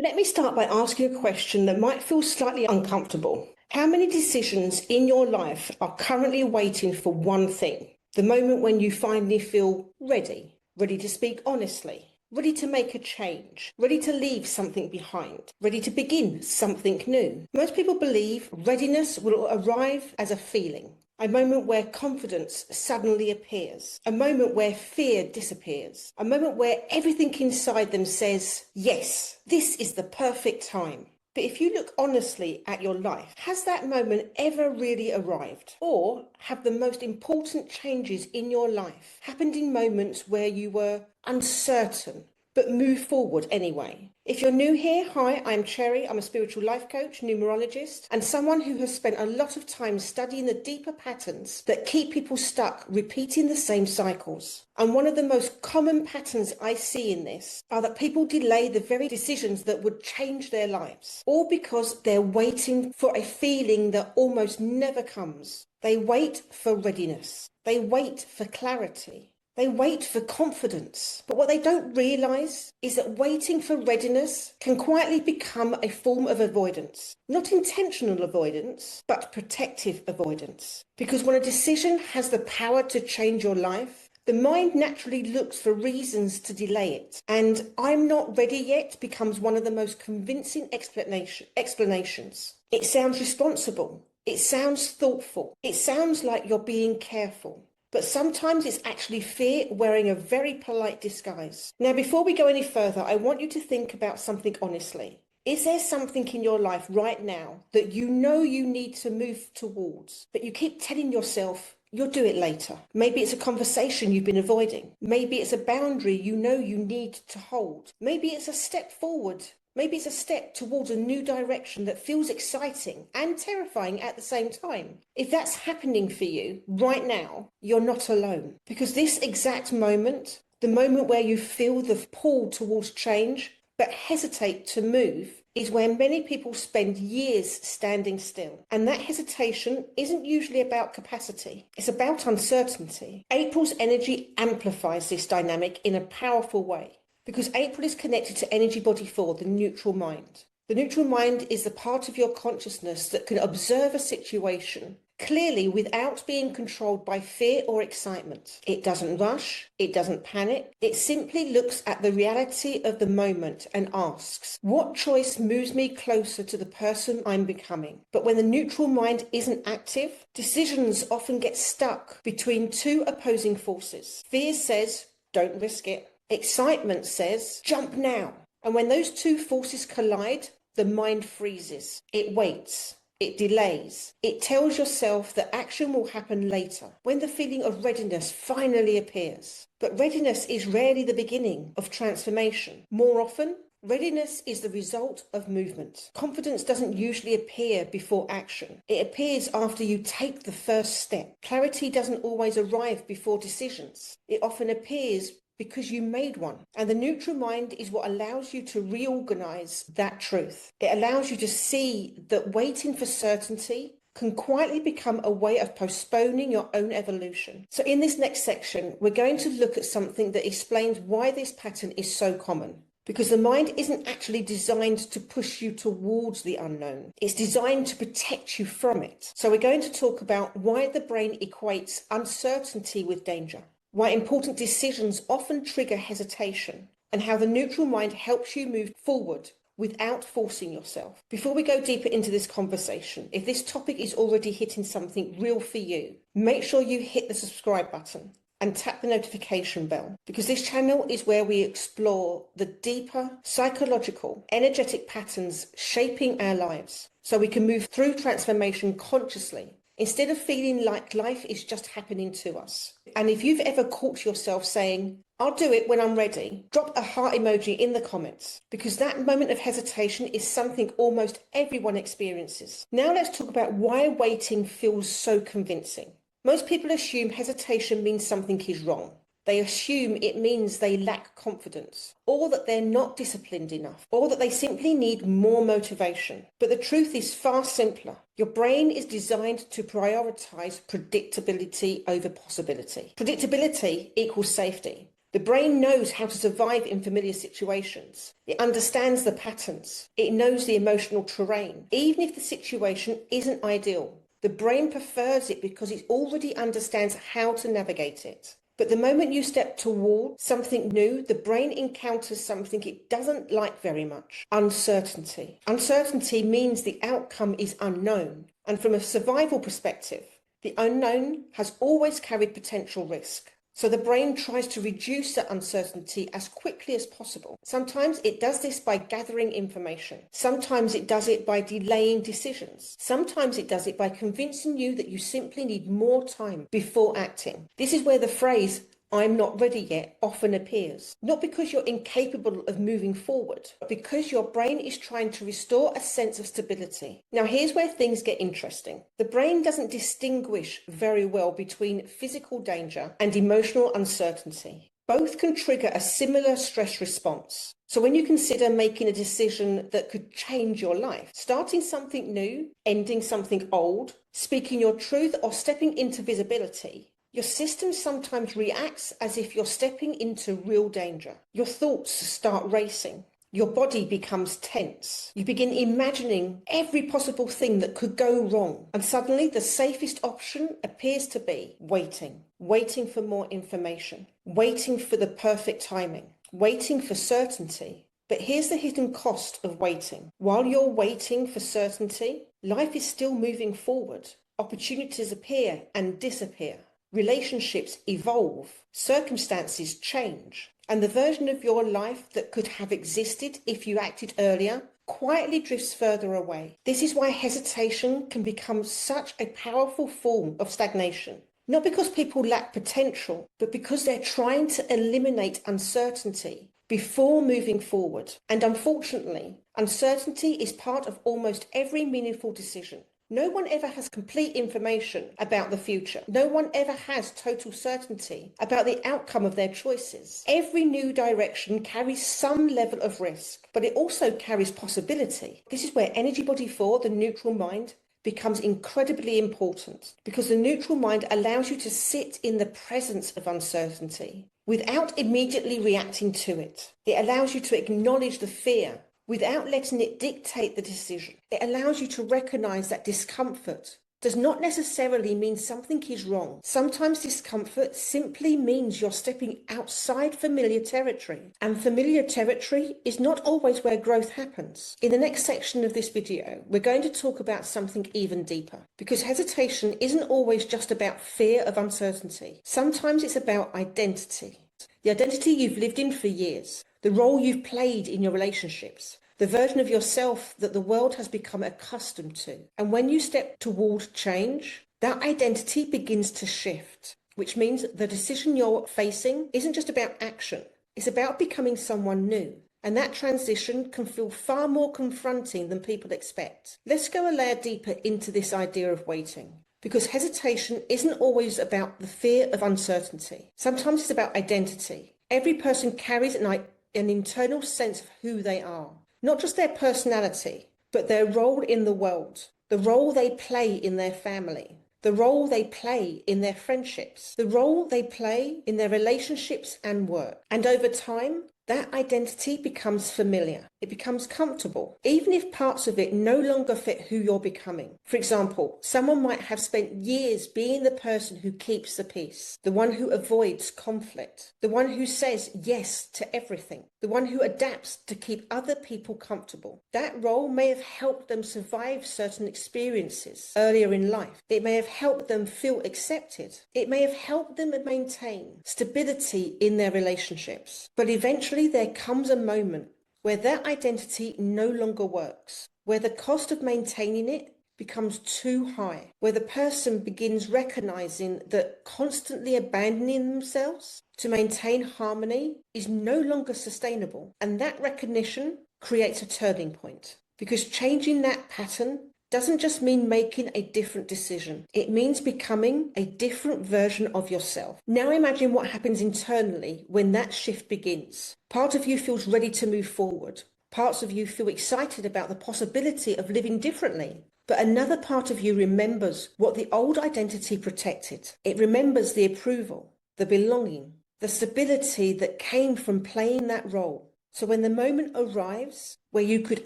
Let me start by asking a question that might feel slightly uncomfortable. How many decisions in your life are currently waiting for one thing? The moment when you finally feel ready, ready to speak honestly, ready to make a change, ready to leave something behind, ready to begin something new. Most people believe readiness will arrive as a feeling. A moment where confidence suddenly appears. A moment where fear disappears. A moment where everything inside them says, yes, this is the perfect time. But if you look honestly at your life, has that moment ever really arrived? Or have the most important changes in your life happened in moments where you were uncertain, but move forward anyway? If you're new here, hi, I'm Cherry. I'm a spiritual life coach, numerologist, and someone who has spent a lot of time studying the deeper patterns that keep people stuck repeating the same cycles. And one of the most common patterns I see in this are that people delay the very decisions that would change their lives, all because they're waiting for a feeling that almost never comes. They wait for readiness. They wait for clarity. They wait for confidence. But what they don't realise is that waiting for readiness can quietly become a form of avoidance. Not intentional avoidance, but protective avoidance. Because when a decision has the power to change your life, the mind naturally looks for reasons to delay it. And "I'm not ready yet" becomes one of the most convincing explanations. It sounds responsible. It sounds thoughtful. It sounds like you're being careful. But sometimes it's actually fear wearing a very polite disguise. Now, before we go any further, I want you to think about something honestly. Is there something in your life right now that you know you need to move towards, but you keep telling yourself you'll do it later? Maybe it's a conversation you've been avoiding. Maybe it's a boundary you know you need to hold. Maybe it's a step forward. Maybe it's a step towards a new direction that feels exciting and terrifying at the same time. If that's happening for you right now, you're not alone. Because this exact moment, the moment where you feel the pull towards change but hesitate to move, is where many people spend years standing still. And that hesitation isn't usually about capacity. It's about uncertainty. April's energy amplifies this dynamic in a powerful way. Because April is connected to energy body 4, the neutral mind. The neutral mind is the part of your consciousness that can observe a situation clearly without being controlled by fear or excitement. It doesn't rush, it doesn't panic, it simply looks at the reality of the moment and asks, what choice moves me closer to the person I'm becoming? But when the neutral mind isn't active, decisions often get stuck between two opposing forces. Fear says, don't risk it. Excitement says, jump now. And when those two forces collide, the mind freezes. It waits. It delays. It tells yourself that action will happen later, when the feeling of readiness finally appears. But readiness is rarely the beginning of transformation. More often, readiness is the result of movement. Confidence doesn't usually appear before action. It appears after you take the first step. Clarity doesn't always arrive before decisions. It often appears because you made one. And the neutral mind is what allows you to reorganize that truth. It allows you to see that waiting for certainty can quietly become a way of postponing your own evolution. So in this next section, we're going to look at something that explains why this pattern is so common. Because the mind isn't actually designed to push you towards the unknown. It's designed to protect you from it. So we're going to talk about why the brain equates uncertainty with danger, why important decisions often trigger hesitation, and how the neutral mind helps you move forward without forcing yourself. Before we go deeper into this conversation, if this topic is already hitting something real for you, make sure you hit the subscribe button and tap the notification bell, because this channel is where we explore the deeper psychological, energetic patterns shaping our lives so we can move through transformation consciously, instead of feeling like life is just happening to us. And if you've ever caught yourself saying, I'll do it when I'm ready, drop a heart emoji in the comments, because that moment of hesitation is something almost everyone experiences. Now let's talk about why waiting feels so convincing. Most people assume hesitation means something is wrong. They assume it means they lack confidence, or that they're not disciplined enough, or that they simply need more motivation. But the truth is far simpler. Your brain is designed to prioritize predictability over possibility. Predictability equals safety. The brain knows how to survive in familiar situations. It understands the patterns. It knows the emotional terrain, even if the situation isn't ideal. The brain prefers it because it already understands how to navigate it. But the moment you step toward something new, the brain encounters something it doesn't like very much: uncertainty. Uncertainty means the outcome is unknown. And from a survival perspective, the unknown has always carried potential risk. So the brain tries to reduce that uncertainty as quickly as possible. Sometimes it does this by gathering information. Sometimes it does it by delaying decisions. Sometimes it does it by convincing you that you simply need more time before acting. This is where the phrase, "I'm not ready yet," often appears. Not because you're incapable of moving forward, but because your brain is trying to restore a sense of stability. Now, here's where things get interesting. The brain doesn't distinguish very well between physical danger and emotional uncertainty. Both can trigger a similar stress response. So when you consider making a decision that could change your life, starting something new, ending something old, speaking your truth, or stepping into visibility, your system sometimes reacts as if you're stepping into real danger. Your thoughts start racing. Your body becomes tense. You begin imagining every possible thing that could go wrong. And suddenly the safest option appears to be waiting. Waiting for more information. Waiting for the perfect timing. Waiting for certainty. But here's the hidden cost of waiting. While you're waiting for certainty, life is still moving forward. Opportunities appear and disappear. Relationships evolve, circumstances change, and the version of your life that could have existed if you acted earlier quietly drifts further away. This is why hesitation can become such a powerful form of stagnation. Not because people lack potential, but because they're trying to eliminate uncertainty before moving forward. And unfortunately, uncertainty is part of almost every meaningful decision. No one ever has complete information about the future. No one ever has total certainty about the outcome of their choices. Every new direction carries some level of risk, but it also carries possibility. This is where Energy Body 4, the neutral mind, becomes incredibly important, because the neutral mind allows you to sit in the presence of uncertainty without immediately reacting to it. It allows you to acknowledge the fear without letting it dictate the decision. It allows you to recognize that discomfort does not necessarily mean something is wrong. Sometimes discomfort simply means you're stepping outside familiar territory. And familiar territory is not always where growth happens. In the next section of this video, we're going to talk about something even deeper. Because hesitation isn't always just about fear of uncertainty. Sometimes it's about identity. The identity you've lived in for years. The role you've played in your relationships, the version of yourself that the world has become accustomed to. And when you step toward change, that identity begins to shift, which means the decision you're facing isn't just about action. It's about becoming someone new. And that transition can feel far more confronting than people expect. Let's go a layer deeper into this idea of waiting. Because hesitation isn't always about the fear of uncertainty. Sometimes it's about identity. Every person carries an internal sense of who they are. Not just their personality, but their role in the world, the role they play in their family, the role they play in their friendships, the role they play in their relationships and work. And over time, that identity becomes familiar. It becomes comfortable, even if parts of it no longer fit who you're becoming. For example, someone might have spent years being the person who keeps the peace, the one who avoids conflict, the one who says yes to everything, the one who adapts to keep other people comfortable. That role may have helped them survive certain experiences earlier in life. It may have helped them feel accepted. It may have helped them maintain stability in their relationships. But eventually there comes a moment where that identity no longer works, where the cost of maintaining it becomes too high, where the person begins recognizing that constantly abandoning themselves to maintain harmony is no longer sustainable. And that recognition creates a turning point, because changing that pattern doesn't just mean making a different decision. It means becoming a different version of yourself. Now imagine what happens internally when that shift begins. Part of you feels ready to move forward. Parts of you feel excited about the possibility of living differently. But another part of you remembers what the old identity protected. It remembers the approval, the belonging, the stability that came from playing that role. So when the moment arrives where you could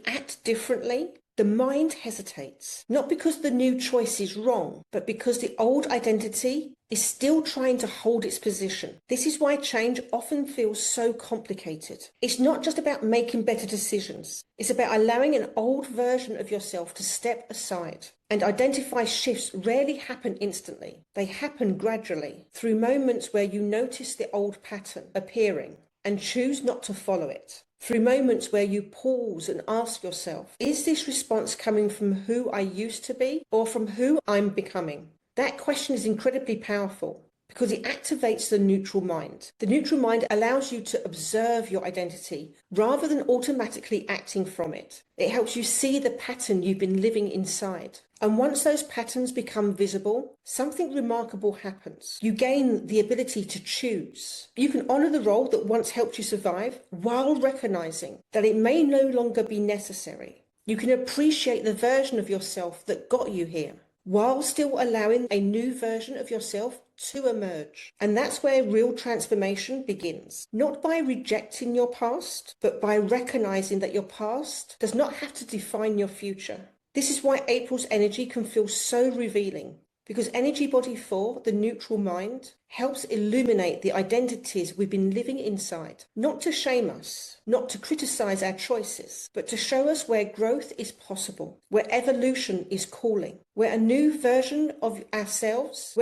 act differently, the mind hesitates, not because the new choice is wrong, but because the old identity is still trying to hold its position. This is why change often feels so complicated. It's not just about making better decisions. It's about allowing an old version of yourself to step aside. And identify shifts rarely happen instantly. They happen gradually, through moments where you notice the old pattern appearing and choose not to follow it. Through moments where you pause and ask yourself, is this response coming from who I used to be or from who I'm becoming? That question is incredibly powerful because it activates the neutral mind. The neutral mind allows you to observe your identity rather than automatically acting from it. It helps you see the pattern you've been living inside. And once those patterns become visible, something remarkable happens. You gain the ability to choose. You can honor the role that once helped you survive while recognizing that it may no longer be necessary. You can appreciate the version of yourself that got you here, while still allowing a new version of yourself to emerge. And that's where real transformation begins. Not by rejecting your past, but by recognizing that your past does not have to define your future. This is why April's energy can feel so revealing, because energy body 4, the neutral mind, helps illuminate the identities we've been living inside. Not to shame us, not to criticize our choices, but to show us where growth is possible, where evolution is calling, where a new version of ourselves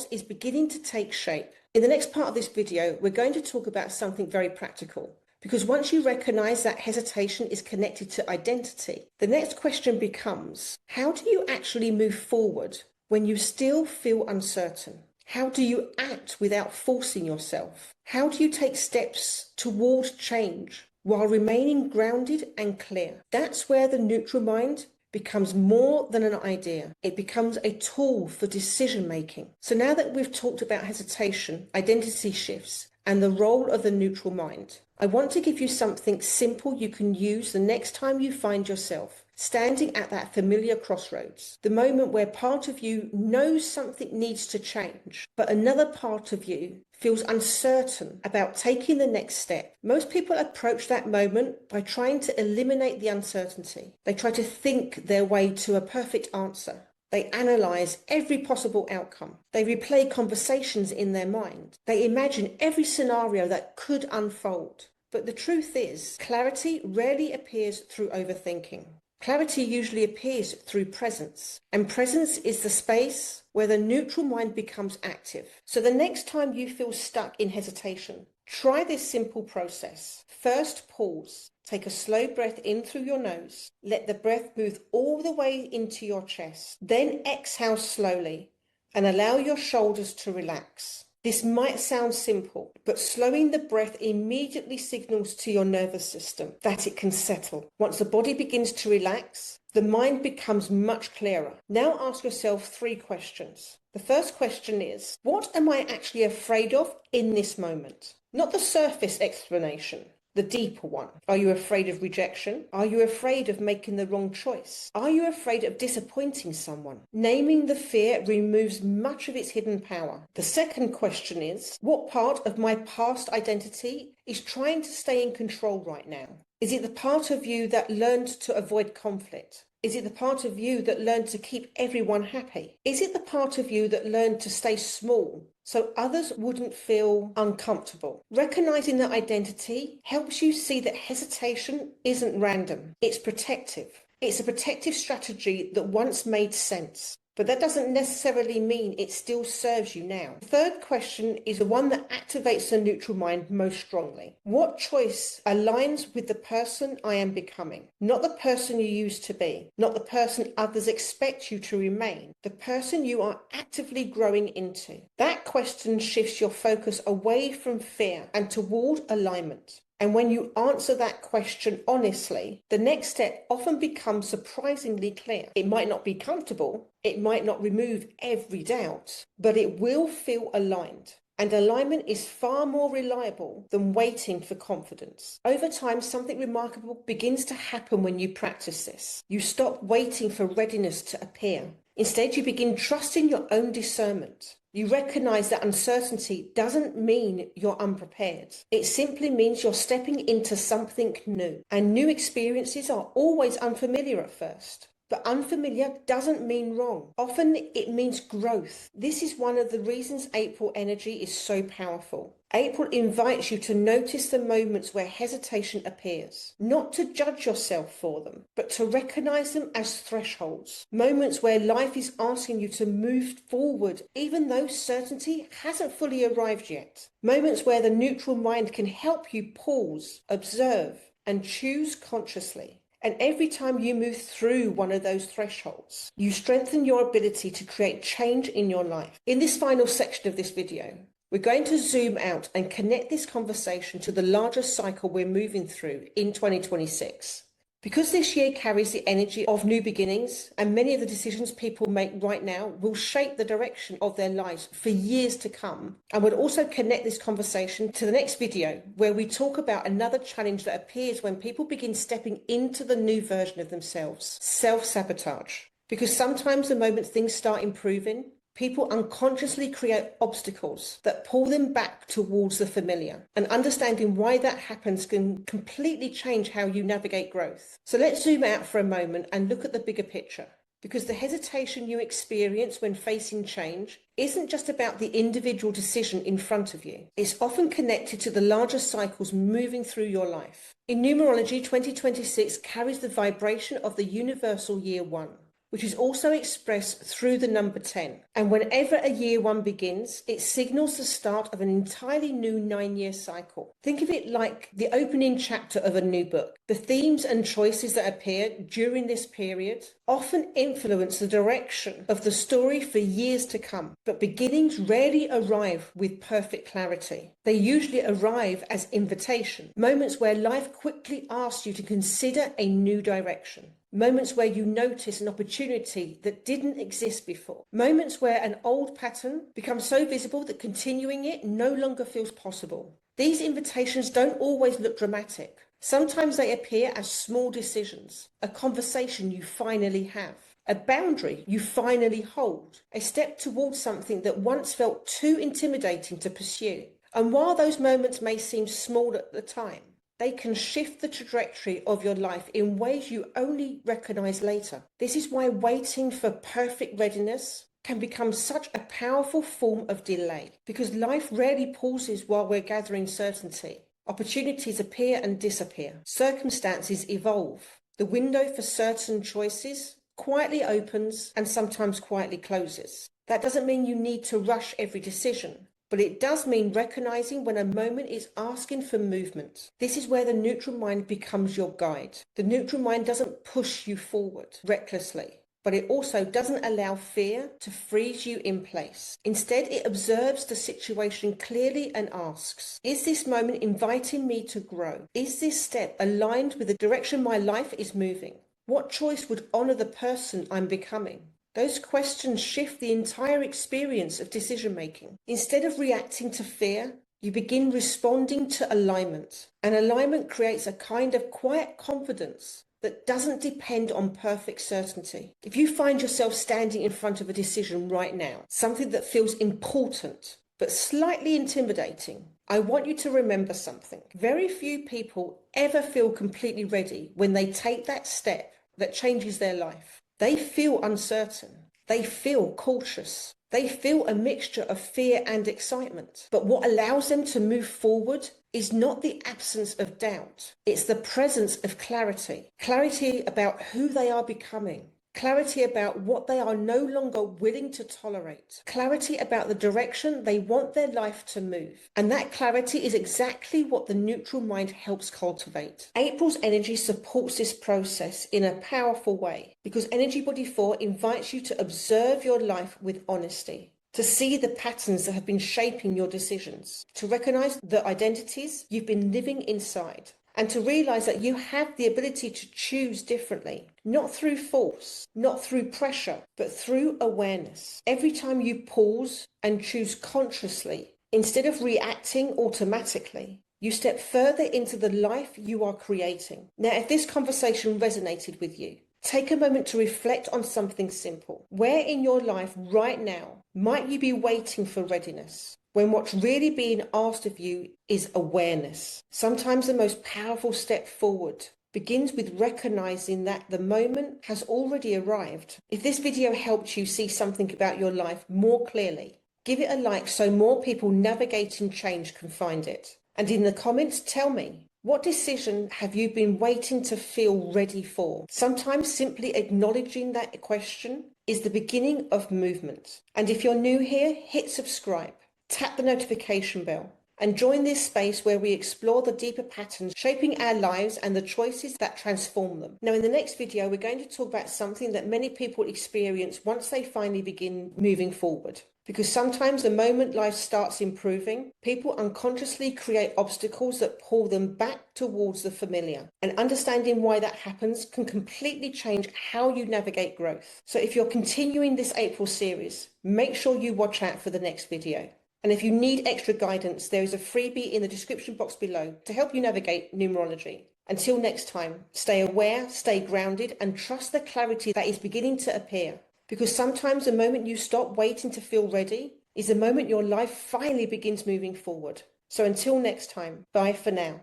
is beginning to take shape. In the next part of this video, we're going to talk about something very practical. Because once you recognize that hesitation is connected to identity, the next question becomes, how do you actually move forward when you still feel uncertain? How do you act without forcing yourself? How do you take steps toward change while remaining grounded and clear? That's where the neutral mind becomes more than an idea. It becomes a tool for decision making. So now that we've talked about hesitation, identity shifts, and the role of the neutral mind, I want to give you something simple you can use the next time you find yourself standing at that familiar crossroads. The moment where part of you knows something needs to change, but another part of you feels uncertain about taking the next step. Most people approach that moment by trying to eliminate the uncertainty. They try to think their way to a perfect answer. They analyze every possible outcome. They replay conversations in their mind. They imagine every scenario that could unfold. But the truth is, clarity rarely appears through overthinking. Clarity usually appears through presence. And presence is the space where the neutral mind becomes active. So the next time you feel stuck in hesitation, try this simple process. First, pause. Take a slow breath in through your nose. Let the breath move all the way into your chest. Then exhale slowly and allow your shoulders to relax. This might sound simple, but slowing the breath immediately signals to your nervous system that it can settle. Once the body begins to relax, the mind becomes much clearer. Now ask yourself 3 questions. The first question is, what am I actually afraid of in this moment? Not the surface explanation. The deeper one. Are you afraid of rejection? Are you afraid of making the wrong choice? Are you afraid of disappointing someone? Naming the fear removes much of its hidden power. The second question is, what part of my past identity is trying to stay in control right now? Is it the part of you that learned to avoid conflict? Is it the part of you that learned to keep everyone happy? Is it the part of you that learned to stay small so others wouldn't feel uncomfortable? Recognizing that identity helps you see that hesitation isn't random. It's protective. It's a protective strategy that once made sense. But that doesn't necessarily mean it still serves you now. The third question is the one that activates the neutral mind most strongly. What choice aligns with the person I am becoming? Not the person you used to be, not the person others expect you to remain, the person you are actively growing into. That question shifts your focus away from fear and toward alignment. And when you answer that question honestly, the next step often becomes surprisingly clear. It might not be comfortable, it might not remove every doubt, but it will feel aligned. And alignment is far more reliable than waiting for confidence. Over time, something remarkable begins to happen when you practice this. You stop waiting for readiness to appear. Instead, you begin trusting your own discernment. You recognize that uncertainty doesn't mean you're unprepared. It simply means you're stepping into something new. And new experiences are always unfamiliar at first. But unfamiliar doesn't mean wrong. Often it means growth. This is one of the reasons April energy is so powerful. April invites you to notice the moments where hesitation appears, not to judge yourself for them, but to recognize them as thresholds, moments where life is asking you to move forward even though certainty hasn't fully arrived yet, moments where the neutral mind can help you pause, observe, and choose consciously. And every time you move through one of those thresholds, you strengthen your ability to create change in your life. In this final section of this video, we're going to zoom out and connect this conversation to the larger cycle we're moving through in 2026. Because this year carries the energy of new beginnings, and many of the decisions people make right now will shape the direction of their lives for years to come. And we'll also connect this conversation to the next video, where we talk about another challenge that appears when people begin stepping into the new version of themselves: self-sabotage. Because sometimes the moment things start improving, people unconsciously create obstacles that pull them back towards the familiar. And understanding why that happens can completely change how you navigate growth. So let's zoom out for a moment and look at the bigger picture. Because the hesitation you experience when facing change isn't just about the individual decision in front of you. It's often connected to the larger cycles moving through your life. In numerology, 2026 carries the vibration of the universal year one, which is also expressed through the number 10. And whenever a year one begins, it signals the start of an entirely new 9-year cycle. Think of it like the opening chapter of a new book. The themes and choices that appear during this period often influence the direction of the story for years to come. But beginnings rarely arrive with perfect clarity. They usually arrive as invitation, moments where life quickly asks you to consider a new direction. Moments where you notice an opportunity that didn't exist before. Moments where an old pattern becomes so visible that continuing it no longer feels possible. These invitations don't always look dramatic. Sometimes they appear as small decisions, a conversation you finally have, a boundary you finally hold, a step towards something that once felt too intimidating to pursue. And while those moments may seem small at the time, they can shift the trajectory of your life in ways you only recognize later. This is why waiting for perfect readiness can become such a powerful form of delay, because life rarely pauses while we're gathering certainty. Opportunities appear and disappear. Circumstances evolve. The window for certain choices quietly opens and sometimes quietly closes. That doesn't mean you need to rush every decision, but it does mean recognizing when a moment is asking for movement. This is where the neutral mind becomes your guide. The neutral mind doesn't push you forward recklessly, but it also doesn't allow fear to freeze you in place. Instead, it observes the situation clearly and asks, is this moment inviting me to grow? Is this step aligned with the direction my life is moving? What choice would honor the person I'm becoming? Those questions shift the entire experience of decision-making. Instead of reacting to fear, you begin responding to alignment. And alignment creates a kind of quiet confidence that doesn't depend on perfect certainty. If you find yourself standing in front of a decision right now, something that feels important but slightly intimidating, I want you to remember something. Very few people ever feel completely ready when they take that step that changes their life. They feel uncertain. They feel cautious. They feel a mixture of fear and excitement. But what allows them to move forward is not the absence of doubt. It's the presence of clarity. Clarity about who they are becoming. Clarity about what they are no longer willing to tolerate. Clarity about the direction they want their life to move. And that clarity is exactly what the neutral mind helps cultivate. April's energy supports this process in a powerful way, because Energy Body 4 invites you to observe your life with honesty, to see the patterns that have been shaping your decisions, to recognize the identities you've been living inside, and to realize that you have the ability to choose differently, not through force, not through pressure, but through awareness. Every time you pause and choose consciously, instead of reacting automatically, you step further into the life you are creating. Now, if this conversation resonated with you, Take a moment to reflect on something simple. Where in your life right now might you be waiting for readiness, when what's really being asked of you is awareness? Sometimes the most powerful step forward begins with recognizing that the moment has already arrived. If this video helped you see something about your life more clearly, give it a like so more people navigating change can find it. And in the comments, tell me, what decision have you been waiting to feel ready for? Sometimes simply acknowledging that question is the beginning of movement. And if you're new here, hit subscribe, tap the notification bell, and join this space where we explore the deeper patterns shaping our lives and the choices that transform them. Now, in the next video, we're going to talk about something that many people experience once they finally begin moving forward. Because sometimes the moment life starts improving, people unconsciously create obstacles that pull them back towards the familiar. And understanding why that happens can completely change how you navigate growth. So if you're continuing this April series, make sure you watch out for the next video. And if you need extra guidance, there is a freebie in the description box below to help you navigate numerology. Until next time, stay aware, stay grounded, and trust the clarity that is beginning to appear. Because sometimes the moment you stop waiting to feel ready is the moment your life finally begins moving forward. So until next time, bye for now.